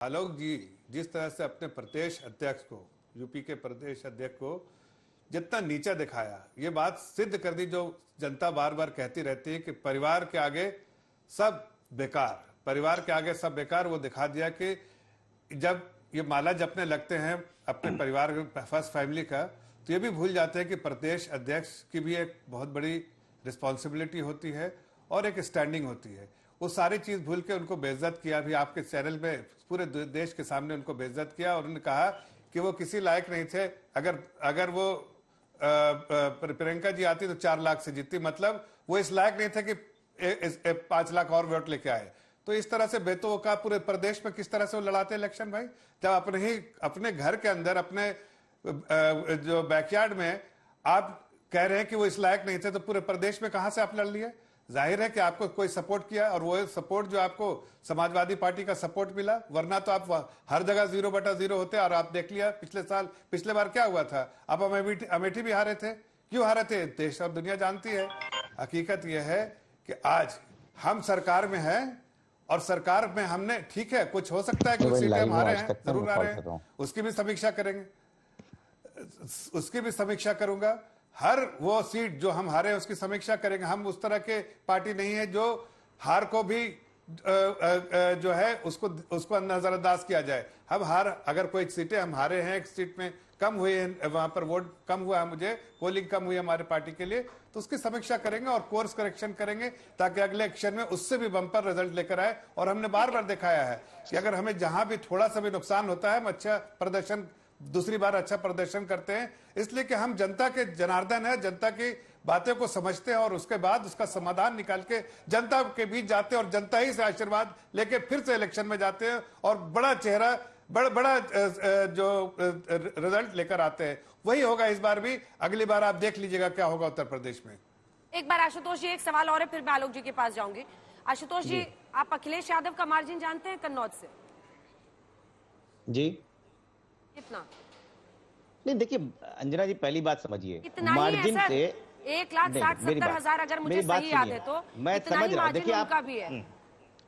आलोक जी जिस तरह से अपने प्रदेश अध्यक्ष को, यूपी के प्रदेश अध्यक्ष को जितना नीचा दिखाया, ये बात सिद्ध कर दी जो जनता बार बार कहती रहती है कि परिवार के आगे सब बेकार, परिवार के आगे सब बेकार। वो दिखा दिया कि जब ये माला जपने लगते हैं अपने परिवार फर्स्ट फैमिली का, तो ये भी भूल जाते हैं कि प्रदेश अध्यक्ष की भी एक बहुत बड़ी रिस्पॉन्सिबिलिटी होती है और एक स्टैंडिंग होती है। वो सारी चीज भूल के उनको बेइज्जत किया, भी आपके चैनल में पूरे देश के सामने उनको बेइज्जत किया और उन्होंने कहा कि वो किसी लायक नहीं थे। अगर वो प्रियंका जी आती तो 4 लाख से जीतती, मतलब वो इस लायक नहीं थे कि 5 लाख और वोट लेके आए। तो इस तरह से बेतों का पूरे प्रदेश में किस तरह से वो लड़ाते इलेक्शन भाई, जब अपने घर के अंदर, अपने जो बैकयार्ड में आप कह रहे हैं कि वो इस लायक नहीं थे, तो पूरे प्रदेश में कहां से आप लड़ लिए? जाहिर है कि आपको कोई सपोर्ट किया और वो सपोर्ट जो आपको समाजवादी पार्टी का सपोर्ट मिला, वरना तो आप हर जगह 0/0 होते। और आप देख लिया पिछले बार क्या हुआ था, आप अमेठी भी हारे थे। क्यों हारे थे? देश और दुनिया जानती है। हकीकत यह है कि आज हम सरकार में हैं और सरकार में हमने, ठीक है कुछ हो सकता है कि सीटें हम हारे हैं, जरूर हारे हैं, उसकी भी समीक्षा करेंगे, उसकी भी समीक्षा करूंगा। हर वो सीट जो हम हारे उसकी समीक्षा करेंगे। हम उस तरह के पार्टी नहीं है जो हार को भी जो है उसको नजरअंदाज किया जाए। हम अगर कोई सीटें हम हारे हैं, एक सीट में कम हुए हैं, वहां पर वोट कम हुआ है, मुझे पोलिंग कम हुई है हमारे पार्टी के लिए, तो उसकी समीक्षा करेंगे और कोर्स करेक्शन करेंगे ताकि अगले इलेक्शन में उससे भी बम्पर रिजल्ट लेकर आए। और हमने बार बार दिखाया है कि अगर हमें जहां भी थोड़ा सा भी नुकसान होता है, हम अच्छा प्रदर्शन, दूसरी बार अच्छा प्रदर्शन करते हैं, इसलिए कि हम जनता के जनार्दन है, जनता की बातें को समझते हैं और उसके बाद उसका समाधान निकाल के जनता के बीच जाते हैं और जनता ही से आशीर्वाद लेके फिर से इलेक्शन में जाते हैं और बड़ा चेहरा, बड़ा जो रिजल्ट लेकर आते हैं। वही होगा इस बार भी। अगली बार आप देख लीजिएगा क्या होगा उत्तर प्रदेश में। एक बार आशुतोष जी एक सवाल और है, फिर मैं आलोक जी के पास जाऊंगी। आशुतोष जी, आप अखिलेश यादव का मार्जिन जानते हैं कन्नौज से? जी कितना? नहीं, देखिए अंजना जी, पहली बात समझिए, मार्जिन से 1,60,70,000 अगर मुझे सही याद है तो मैं समझ रहा हूं। देखिए आप भी है,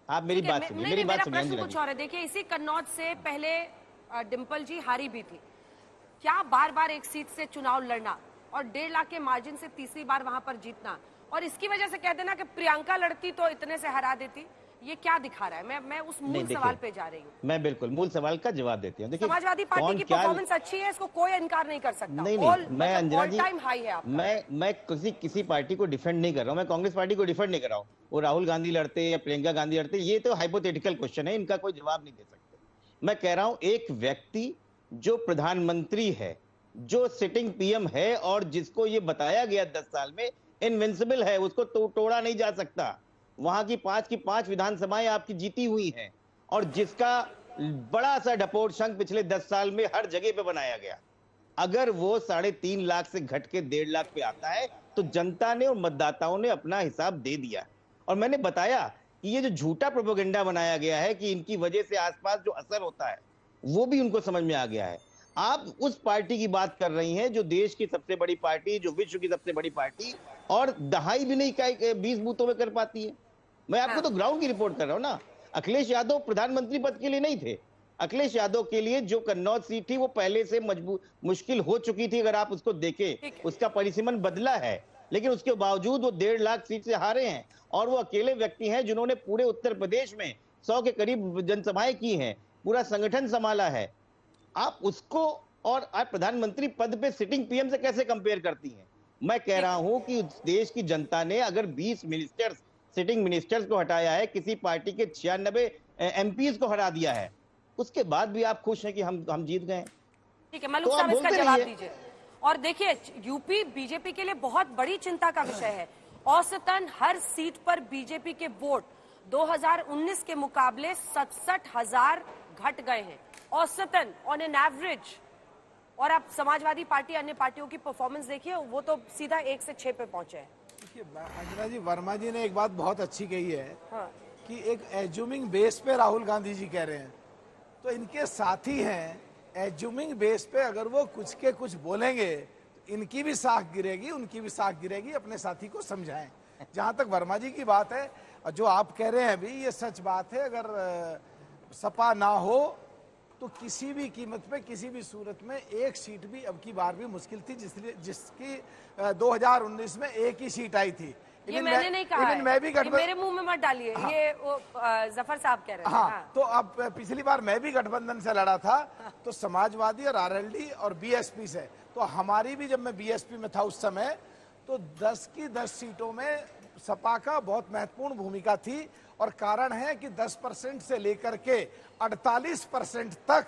आप मेरी बात सुनिए, मेरी बात सुनिए। प्रश्न कुछ और है। देखिए इसी कन्नौज से पहले डिंपल जी हारी भी थी। क्या बार बार एक सीट से चुनाव लड़ना और 1.5 लाख के मार्जिन से तीसरी बार वहां पर जीतना, और इसकी वजह से कह देना कि प्रियंका लड़ती तो इतने से हरा देती, ये क्या दिखा रहा है? मैं उस मूल सवाल पे जा रही हूँ। मैं बिल्कुल मूल सवाल का जवाब देती हूँ। देखिए, समाजवादी पार्टी की परफॉर्मेंस अच्छी है, इसको कोई इनकार नहीं कर सकता। नहीं, मैं अंजना जी, मैं किसी पार्टी को डिफेंड नहीं कर रहा हूँ, मैं कांग्रेस पार्टी को डिफेंड नहीं कर रहा हूँ। वो राहुल गांधी लड़ते या प्रियंका गांधी लड़ते, ये तो हाइपोथेटिकल क्वेश्चन है, इनका कोई जवाब नहीं दे सकते। मैं कह रहा हूँ एक व्यक्ति जो प्रधानमंत्री है, जो सिटिंग पीएम है और जिसको ये बताया गया 10 साल में इनविंसिबल है, उसको तोड़ा नहीं जा सकता। वहां की 5 विधानसभाएं आपकी जीती हुई हैं और जिसका बड़ा सा ढपोर शंख पिछले 10 साल में हर जगह पे बनाया गया, अगर वो 3.5 लाख से घट के 1.5 लाख पे आता है तो जनता ने और मतदाताओं ने अपना हिसाब दे दिया। और मैंने बताया कि ये जो झूठा प्रोपेगेंडा बनाया गया है कि इनकी वजह से आसपास जो असर होता है वो भी उनको समझ में आ गया है। आप उस पार्टी की बात कर रही हैं जो देश की सबसे बड़ी पार्टी, जो विश्व की सबसे बड़ी पार्टी, और दहाई भी नहीं 20 बूथों में कर पाती है। मैं आपको तो ग्राउंड की रिपोर्ट कर रहा हूं ना। अखिलेश यादव प्रधानमंत्री पद के लिए नहीं थे। अखिलेश यादव के लिए जो कन्नौज सीट थी वो पहले से मुश्किल हो चुकी थी। अगर आप उसको देखें, उसका परिसीमन बदला है, लेकिन उसके बावजूद वो 1.5 लाख सीट से हारे हैं। और वो अकेले व्यक्ति हैं जिन्होंने पूरे उत्तर प्रदेश में 100 के करीब जनसभाएं की हैं, पूरा संगठन संभाला है। आप उसको और आप प्रधानमंत्री पद पे सिटिंग पीएम से कैसे कंपेयर करती हैं? मैं कह रहा हूं कि देश की जनता ने अगर 20 मिनिस्टर्स, सिटिंग मिनिस्टर्स को हटाया है, किसी पार्टी के 96 एमपीज को हरा दिया है, उसके बाद भी आप खुश हैं कि हम जीत गए? ठीक है, मलूक साहब इसका जवाब दीजिए। और देखिए, यूपी बीजेपी के लिए बहुत बड़ी चिंता का विषय है। औसतन हर सीट पर बीजेपी के वोट 2019 के मुकाबले 67,000 घट गए हैं औसतन, ऑन एन एवरेज। और आप समाजवादी पार्टी, अन्य पार्टियों की परफॉर्मेंस देखिए, वो तो सीधा 1 से 6 पे पहुंचे हैं। देखिए अंजना जी, वर्मा जी ने एक बात बहुत अच्छी कही है, हाँ, कि एक एज्यूमिंग बेस पे राहुल गांधी जी कह रहे हैं, तो इनके साथी हैं एज्यूमिंग बेस पे अगर वो कुछ के कुछ बोलेंगे तो इनकी भी साख गिरेगी, उनकी भी साख गिरेगी। अपने साथी को समझाएं। जहां तक वर्मा जी की बात है, जो आप कह रहे हैं अभी, ये सच बात है। अगर सपा ना हो तो किसी भी कीमत पे किसी भी सूरत में एक सीट भी अब की बार भी मुश्किल थी, जिसकी 2019 में एक ही सीट आई थी। ये मैंने नहीं कहा है, मैं भी मेरे मुंह में मत डालिए। हाँ, ये जफर साहब कह रहे हैं। हाँ, तो अब पिछली बार मैं भी गठबंधन से लड़ा था, तो समाजवादी और आरएलडी और बीएसपी से, तो हमारी भी, जब मैं बीएसपी में था उस समय, तो 10 की 10 सीटों में सपा का बहुत महत्वपूर्ण भूमिका थी। और कारण है कि 10% से लेकर के 48% तक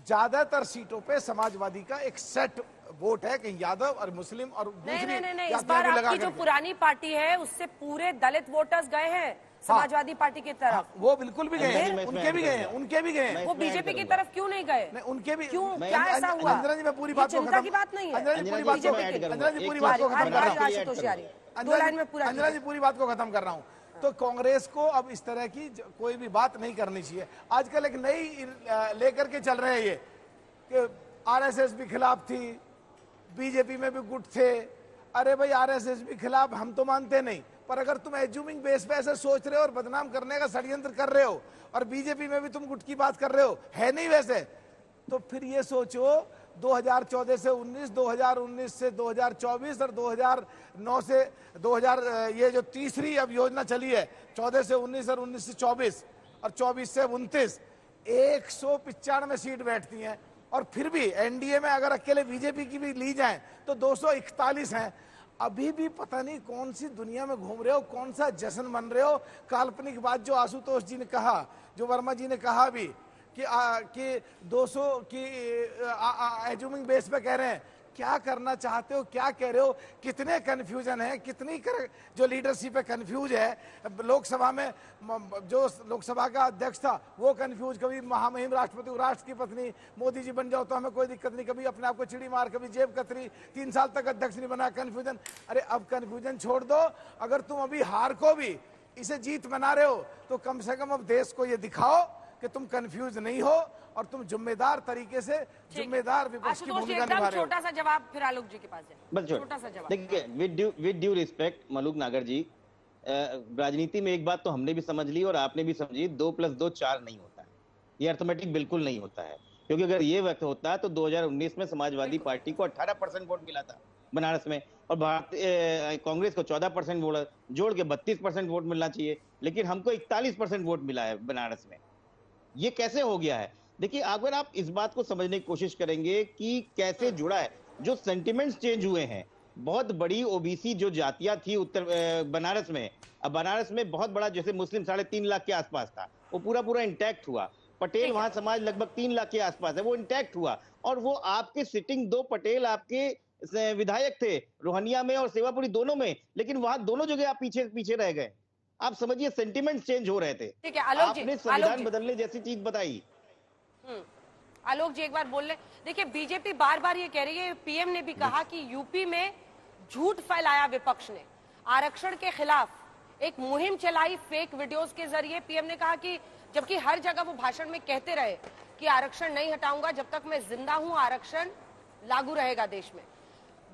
ज्यादातर सीटों पे समाजवादी का एक सेट वोट है, कि यादव और मुस्लिम और दूसरी नहीं, इस बार आपकी जो पुरानी पार्टी है उससे पूरे दलित वोटर्स गए हैं समाजवादी पार्टी की तरफ। हाँ, वो बिल्कुल भी गए हैं, उनके भी गए हैं, उनके भी गए हैं। वो बीजेपी की तरफ क्यों नहीं गए? नहीं, उनके भी क्यों, क्या ऐसा हुआ? अंजना जी, मैं पूरी बात को चिंता की बात नहीं है। अंजना जी, पूरी बात को खत्म कर रहा हूँ। अंजना जी, पूरी बात को खत्म कर रहा हूँ। तो कांग्रेस को अब इस तरह की कोई भी बात नहीं करनी चाहिए। आजकल एक नई लेकर के चल रहे हैं ये, कि आरएसएस भी खिलाफ थी, बीजेपी में भी गुट थे। अरे भाई, आरएसएस भी खिलाफ हम तो मानते नहीं, पर अगर तुम एज्यूमिंग बेस पे ऐसे सोच रहे हो और बदनाम करने का षड्यंत्र कर रहे हो, और बीजेपी में भी तुम गुट की बात कर रहे हो, है नहीं वैसे, तो फिर ये सोचो 2014 से 19, 2019 से 2024 और 2009 से 2000, ये जो तीसरी अब योजना चली है, 14 से 19 और 19 से 24 और 24 से 29, 195 सीट बैठती हैं। और फिर भी एनडीए में अगर अकेले बीजेपी की भी ली जाए तो 241 हैं। अभी भी पता नहीं कौन सी दुनिया में घूम रहे हो, कौन सा जश्न मन रहे हो। काल्पनिक बात जो आशुतोष जी ने कहा, जो वर्मा जी ने कहा भी, कि 200 की एज्यूमिंग बेस पे कह रहे हैं, क्या करना चाहते हो, क्या कह रहे हो, कितने कंफ्यूजन है, कितनी जो लीडरशिप है कंफ्यूज है। लोकसभा में जो लोकसभा का अध्यक्ष था वो कंफ्यूज, कभी महामहिम राष्ट्रपति, राष्ट्र की पत्नी, मोदी जी बन जाओ तो हमें कोई दिक्कत नहीं, कभी अपने आप को चिड़ी मार, कभी जेब कतरी, 3 साल तक अध्यक्ष नहीं बना, कंफ्यूजन। अरे अब कंफ्यूजन छोड़ दो। अगर तुम अभी हार को भी इसे जीत बना रहे हो, तो कम से कम अब देश को ये दिखाओ कि तुम कंफ्यूज नहीं हो और तुम जिम्मेदार तरीके से जिम्मेदार विपक्ष की भूमिका निभा रहे हो। छोटा सा जवाब फिर आलोक जी के पास है। छोटा सा जवाब। देखिए, विद ड्यू रिस्पेक्ट मलूक नागर जी, राजनीति में एक बात तो हमने भी समझ ली और आपने भी समझी, 2 + 2 4 नहीं होता है। ये अर्थमेटिक बिल्कुल नहीं होता है, क्योंकि अगर ये वक्त होता तो 2019 में समाजवादी पार्टी को 18% वोट मिला था बनारस में, और कांग्रेस को 14% वोट, जोड़ के 32% वोट मिलना चाहिए, लेकिन हमको 41% वोट मिला है बनारस में। ये कैसे हो गया है? देखिए, अगर आप इस बात को समझने की कोशिश करेंगे कि कैसे जुड़ा है, जो सेंटिमेंट्स चेंज हुए हैं, बहुत बड़ी ओबीसी जो जातियां थी उत्तर बनारस में, अब बनारस में बहुत बड़ा, जैसे मुस्लिम 3.5 लाख के आसपास था, वो पूरा इंटैक्ट हुआ। पटेल वहां समाज लगभग 3 लाख के आसपास है, वो इंटैक्ट हुआ। और वो आपके सिटिंग 2 पटेल आपके विधायक थे, रोहनिया में और सेवापुरी दोनों में, लेकिन वहां दोनों जगह आप पीछे रह गए। आप समझिए, सेंटिमेंट चेंज हो रहे थे। ठीक है, आलोक जी, आपने संविधान बदलने जैसी चीज बताई। आलोक जी एक बार बोल ले। देखिए, बीजेपी बार बार ये कह रही है, पीएम ने भी कहा कि यूपी में झूठ फैलाया विपक्ष ने, आरक्षण के खिलाफ एक मुहिम चलाई फेक वीडियोस के जरिए। पीएम ने कहा कि जबकि हर जगह वो भाषण में कहते रहे कि आरक्षण नहीं हटाऊंगा, जब तक मैं जिंदा हूं आरक्षण लागू रहेगा देश में।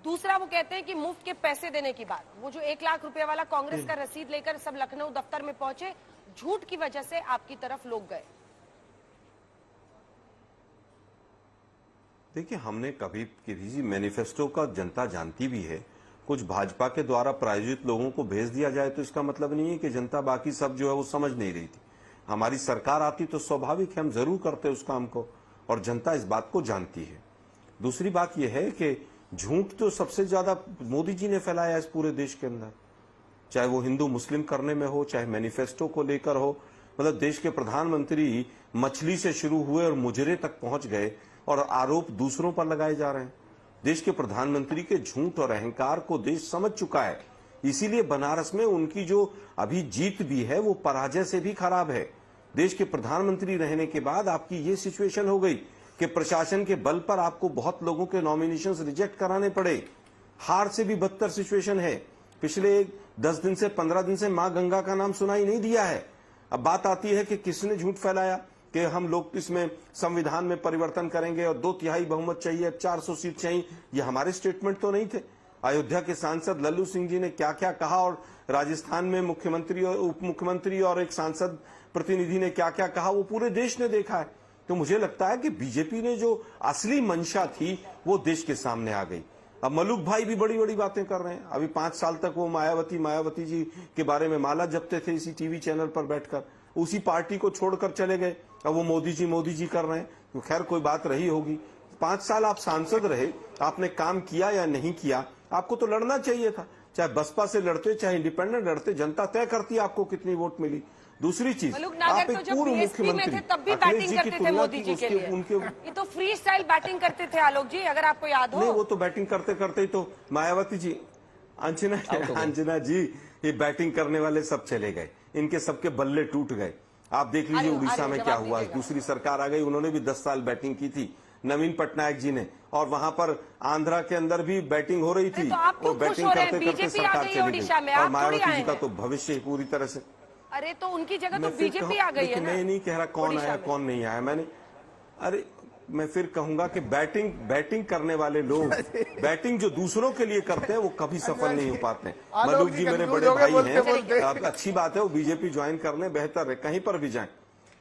दूसरा, वो कहते हैं कि मुफ्त के पैसे देने की बात, वो जो 1 लाख रुपए वाला कांग्रेस का रसीद लेकर सब लखनऊ दफ्तर में पहुंचे, झूठ की वजह से आपकी तरफ लोग गए। देखिए, हमने कभी किसी मैनिफेस्टो का जनता जानती भी है, कुछ भाजपा के द्वारा प्रायोजित लोगों को भेज दिया जाए तो इसका मतलब नहीं है कि जनता बाकी सब जो है वो समझ नहीं रही थी। हमारी सरकार आती तो स्वाभाविक है हम जरूर करते उस काम को, और जनता इस बात को जानती है। दूसरी बात यह है कि झूठ तो सबसे ज्यादा मोदी जी ने फैलाया इस पूरे देश के अंदर, चाहे वो हिंदू मुस्लिम करने में हो, चाहे मैनिफेस्टो को लेकर हो। मतलब देश के प्रधानमंत्री मछली से शुरू हुए और मुजरे तक पहुंच गए, और आरोप दूसरों पर लगाए जा रहे हैं। देश के प्रधानमंत्री के झूठ और अहंकार को देश समझ चुका है, इसीलिए बनारस में उनकी जो अभी जीत भी है वो पराजय से भी खराब है। देश के प्रधानमंत्री रहने के बाद आपकी ये सिचुएशन हो गई कि प्रशासन के बल पर आपको बहुत लोगों के नॉमिनेशंस रिजेक्ट कराने पड़े। हार से भी बदतर सिचुएशन है। पिछले 10 दिन से 15 दिन से मां गंगा का नाम सुनाई नहीं दिया है। अब बात आती है कि किसने झूठ फैलाया कि हम लोग इसमें संविधान में परिवर्तन करेंगे और 2/3 बहुमत चाहिए, 400 सीट चाहिए। ये हमारे स्टेटमेंट तो नहीं थे। अयोध्या के सांसद लल्लू सिंह जी ने क्या क्या कहा, और राजस्थान में मुख्यमंत्री और उप मुख्यमंत्री और एक सांसद प्रतिनिधि ने क्या क्या कहा, वो पूरे देश ने देखा है। तो मुझे लगता है कि बीजेपी ने जो असली मंशा थी वो देश के सामने आ गई। अब मलूक भाई भी बड़ी बड़ी बातें कर रहे हैं। अभी 5 साल तक वो मायावती जी के बारे में माला जपते थे इसी टीवी चैनल पर बैठकर, उसी पार्टी को छोड़कर चले गए। अब वो मोदी जी कर रहे हैं, तो खैर कोई बात रही होगी। 5 साल आप सांसद रहे, आपने काम किया या नहीं किया, आपको तो लड़ना चाहिए था। चाहे बसपा से लड़ते, चाहे इंडिपेंडेंट लड़ते, जनता तय करती है आपको कितनी वोट मिली। दूसरी चीज, आप एक पूर्व मुख्यमंत्री तब भी बैटिंग करते थे मोदी जी के लिए। ये तो फ्री स्टाइल बैटिंग करते थे आलोक जी, अगर आपको याद हो। नहीं, वो तो बैटिंग करते करते ही तो मायावती जी, अंजना जी, ये बैटिंग करने वाले सब चले गए, इनके सबके बल्ले टूट गए। आप देख लीजिए उड़ीसा में क्या हुआ। दूसरी सरकार आ गई, उन्होंने भी 10 साल बैटिंग की थी, नवीन पटनायक जी ने, और वहां पर आंध्रा के अंदर भी बैटिंग हो रही थी, और बैटिंग करते करते सरकार चली गई। और मायावती जी का तो भविष्य पूरी तरह से, अरे तो उनकी जगह तो बीजेपी आ गई है ना। मैं नहीं कह रहा कौन आया कौन नहीं आया, मैं फिर कहूंगा कि बैटिंग करने वाले लोग बैटिंग जो दूसरों के लिए करते हैं वो कभी सफल नहीं हो पाते। मलूक जी मेरे बड़े भाई हैं, अच्छी बात है वो बीजेपी ज्वाइन कर ले, बेहतर है, कहीं पर भी जाएं।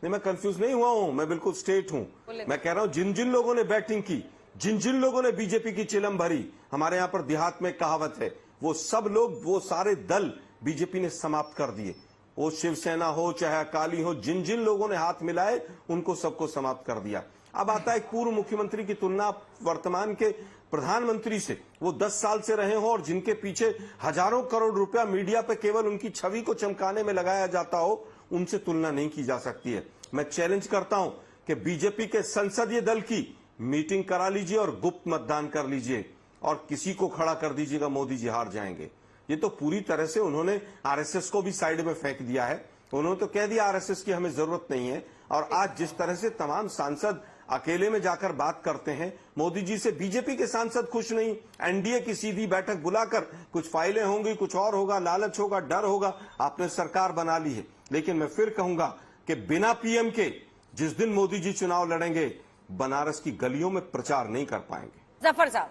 नहीं, मैं कंफ्यूज नहीं हुआ हूं, मैं बिल्कुल स्ट्रेट हूं। मैं कह रहा हूं जिन जिन लोगों ने बैटिंग की, जिन जिन लोगों ने बीजेपी की चिलम भरी, हमारे यहाँ पर देहात में कहावत है, वो सब लोग, वो सारे दल बीजेपी ने समाप्त कर दिए। वो शिवसेना हो चाहे अकाली हो, जिन जिन लोगों ने हाथ मिलाए उनको सबको समाप्त कर दिया। अब आता है एक पूर्व मुख्यमंत्री की तुलना वर्तमान के प्रधानमंत्री से, वो 10 साल से रहे हो और जिनके पीछे हजारों करोड़ रुपया मीडिया पे केवल उनकी छवि को चमकाने में लगाया जाता हो, उनसे तुलना नहीं की जा सकती है। मैं चैलेंज करता हूं कि बीजेपी के संसदीय दल की मीटिंग करा लीजिए और गुप्त मतदान कर लीजिए और किसी को खड़ा कर दीजिएगा, मोदी जी हार जाएंगे। ये तो पूरी तरह से उन्होंने आरएसएस को भी साइड में फेंक दिया है। उन्होंने तो कह दिया आरएसएस की हमें जरूरत नहीं है। और आज जिस तरह से तमाम सांसद अकेले में जाकर बात करते हैं मोदी जी से, बीजेपी के सांसद खुश नहीं। एनडीए की सीधी बैठक बुलाकर कुछ फाइलें होंगी, कुछ और होगा, लालच होगा, डर होगा, आपने सरकार बना ली है। लेकिन मैं फिर कहूंगा कि बिना पीएम के जिस दिन मोदी जी चुनाव लड़ेंगे, बनारस की गलियों में प्रचार नहीं कर पाएंगे। जफर साहब,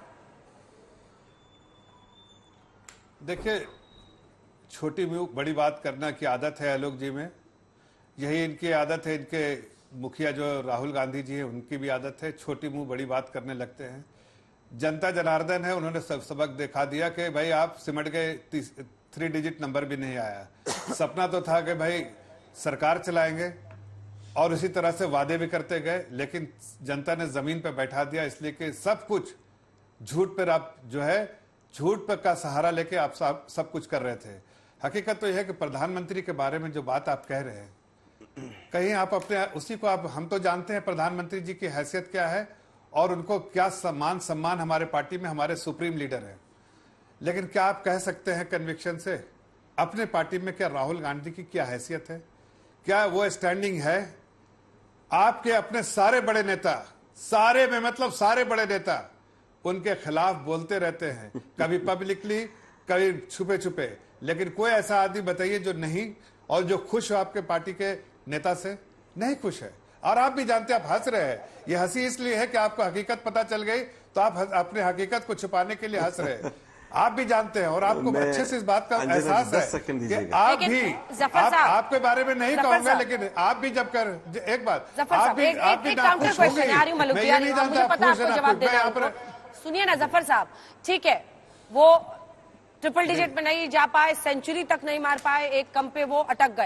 देखिए, छोटी मुंह बड़ी बात करना की आदत है आलोक जी में, यही इनकी आदत है। इनके मुखिया जो राहुल गांधी जी हैं उनकी भी आदत है, छोटी मुंह बड़ी बात करने लगते हैं। जनता जनार्दन है, उन्होंने सब सबक दिखा दिया कि भाई आप सिमट गए, 3 डिजिट नंबर भी नहीं आया। सपना तो था कि भाई सरकार चलाएंगे और इसी तरह से वादे भी करते गए, लेकिन जनता ने जमीन पर बैठा दिया, इसलिए कि सब कुछ झूठ पर आप जो है झूठ पर का सहारा लेके आप सब कुछ कर रहे थे। हकीकत तो यह है कि प्रधानमंत्री के बारे में जो बात आप कह रहे हैं, कहीं आप अपने उसी को आप, हम तो जानते हैं प्रधानमंत्री जी की हैसियत क्या है और उनको क्या सम्मान हमारे पार्टी में हमारे सुप्रीम लीडर है, लेकिन क्या आप कह सकते हैं कन्विक्शन से अपने पार्टी में क्या राहुल गांधी की क्या हैसियत है, क्या वो स्टैंडिंग है? आपके अपने सारे बड़े नेता, सारे में मतलब सारे बड़े नेता उनके खिलाफ बोलते रहते हैं, कभी पब्लिकली कभी छुपे छुपे, लेकिन कोई ऐसा आदमी बताइए जो नहीं, और जो खुश हो आपके पार्टी के नेता से? नहीं खुश है। और आप भी जानते हैं, आप हंस रहे हैं, ये हंसी इसलिए है कि आपको हकीकत पता चल गई, तो आप अपने हकीकत को छुपाने के लिए हंस रहे हैं। आप भी जानते हैं और आपको अच्छे से इस बात का एहसास है कि आप भी, आपके बारे में नहीं कहूंगा, लेकिन आप भी जब कर एक बात, आप भी नाखुश होंगे, मैं ये नहीं जानता आप खुश हैं। सुनिए ना जफर साहब, ठीक है, वो ट्रिपल डिजिट में नहीं जा पाए, सेंचुरी तक नहीं मार पाए, एक कम पे वो अटक गए।